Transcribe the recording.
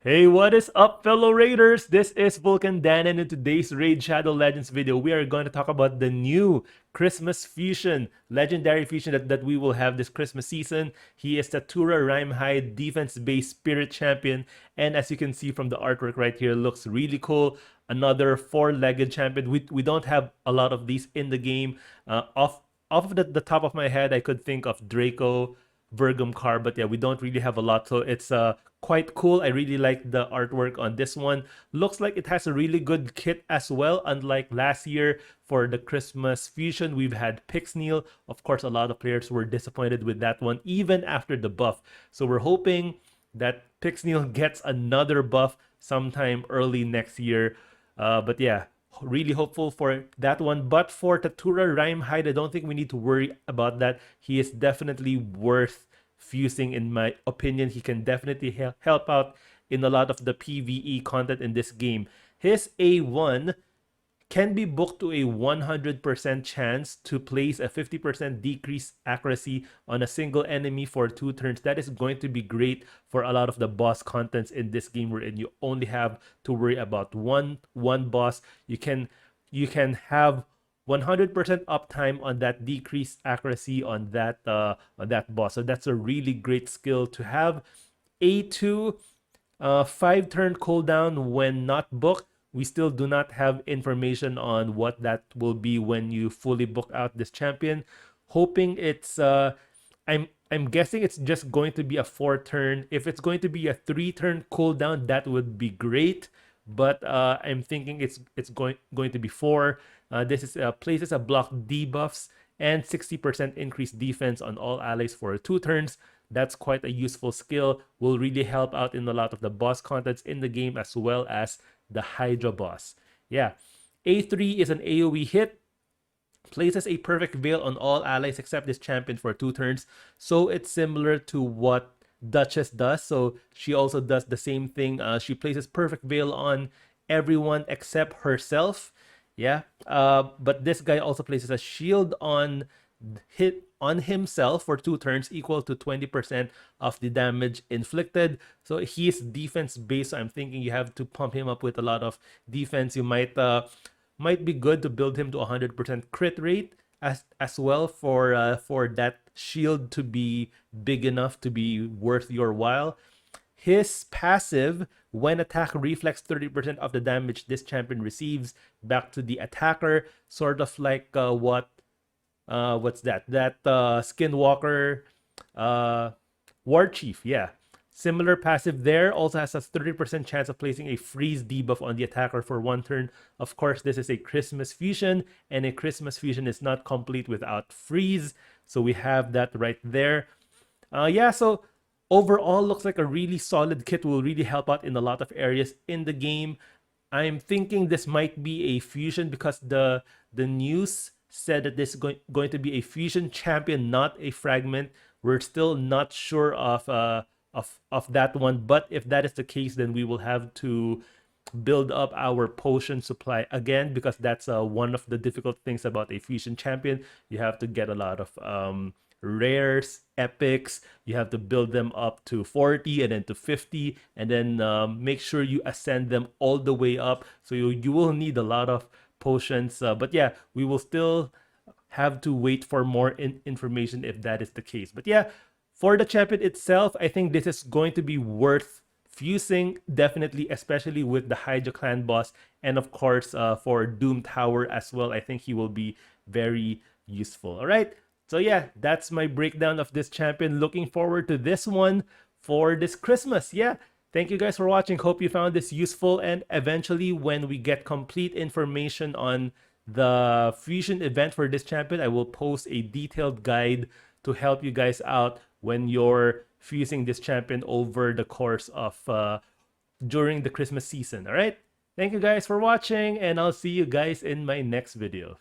Hey, what is up, fellow raiders? This is Vulcan Dan, and in today's Raid Shadow Legends video, we are going to talk about the new Christmas fusion, legendary fusion that we will have this Christmas season. He is TATURA RIMEHIDE, defense-based spirit champion, and as you can see from the artwork right here, looks really cool. Another four-legged champion. We don't have a lot of these in the game. Off of the top of my head, I could think of Draco, Virgum car, but yeah, we don't really have a lot, so it's quite cool. I really like the artwork on this one. Looks like it has a really good kit as well. Unlike last year for the Christmas fusion, we've had Pixneal. Of course, a lot of players were disappointed with that one even after the buff, so we're hoping that Pixneal gets another buff sometime early next year. But yeah, really hopeful for that one. But for TATURA RIMEHIDE, I don't think we need to worry about that. He is definitely worth fusing, in my opinion. He can definitely help out in a lot of the PvE content in this game. His A1 can be booked to a 100% chance to place a 50% decreased accuracy on a single enemy for 2 turns. That is going to be great for a lot of the boss contents in this game, wherein you only have to worry about one boss. You can have 100% uptime on that decreased accuracy on that boss. So that's a really great skill to have. A2, 5-turn cooldown when not booked. We still do not have information on what that will be when you fully book out this champion. Hoping it's I'm guessing it's just going to be a 4-turn. If it's going to be a 3-turn cooldown, that would be great. But I'm thinking it's going to be 4. This is places a block debuffs and 60% increased defense on all allies for 2 turns. That's quite a useful skill. Will really help out in a lot of the boss contents in the game, as well as the Hydra boss. Yeah, A3 is an AoE hit. Places a perfect veil on all allies except this champion for 2 turns. So it's similar to what Duchess does. So she also does the same thing. She places perfect veil on everyone except herself. Yeah, but this guy also places a shield on himself for 2 turns, equal to 20% of the damage inflicted. So he's defense based, so I'm thinking you have to pump him up with a lot of defense. You might be good to build him to 100% crit rate as well for that shield to be big enough to be worth your while. His passive, when attack reflects 30% of the damage this champion receives back to the attacker, sort of like what's that? That Skinwalker War Chief, yeah. Similar passive there. Also has a 30% chance of placing a freeze debuff on the attacker for 1 turn. Of course, this is a Christmas fusion, and a Christmas fusion is not complete without freeze. So we have that right there. Yeah, so overall, looks like a really solid kit. Will really help out in a lot of areas in the game. I'm thinking this might be a fusion because the news said that this is going to be a fusion champion, not a fragment. We're still not sure of that one, but if that is the case, then we will have to build up our potion supply again, because that's one of the difficult things about a fusion champion. You have to get a lot of rares, epics. You have to build them up to 40 and then to 50, and then make sure you ascend them all the way up. So you will need a lot of potions, but yeah, we will still have to wait for more information if that is the case. But yeah, for the champion itself, I think this is going to be worth fusing, definitely, especially with the Hydra clan boss, and of course for Doom Tower as well. I think he will be very useful. All right, so yeah, that's my breakdown of this champion. Looking forward to this one for this Christmas. Yeah, thank you guys for watching. Hope you found this useful, and eventually when we get complete information on the fusion event for this champion, I will post a detailed guide to help you guys out when you're fusing this champion over the course of during the Christmas season. All right, thank you guys for watching, and I'll see you guys in my next video.